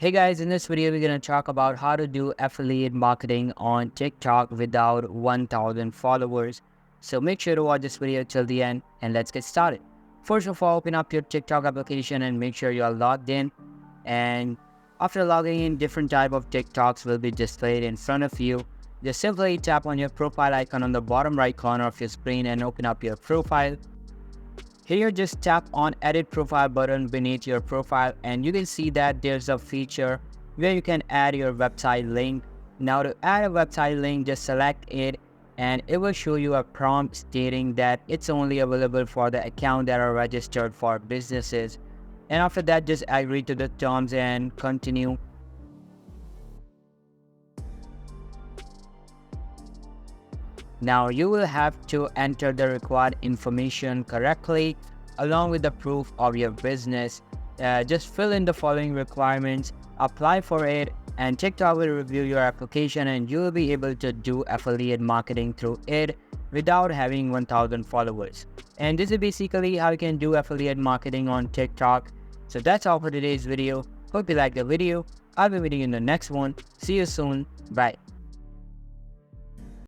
Hey guys, in this video we're going to talk about how to do affiliate marketing on TikTok without 1000 followers. So make sure to watch this video till the end and let's get started. First of all, open up your TikTok application and make sure you are logged in. And after logging in, different type of TikToks will be displayed in front of you. Just simply tap on your profile icon on the bottom right corner of your screen and open up your profile. Here, just tap on edit profile button beneath your profile and you can see that there's a feature where you can add your website link. Now to add a website link, just select it and it will show you a prompt stating that it's only available for the account that are registered for businesses. And after that, just agree to the terms and continue. Now you will have to enter the required information correctly along with the proof of your business. Just fill in the following requirements, apply for it, and TikTok will review your application and you will be able to do affiliate marketing through it without having 1000 followers. And this is basically how you can do affiliate marketing on TikTok. So that's all for today's video. Hope you liked the video. I'll be meeting you in the next one. See you soon. Bye.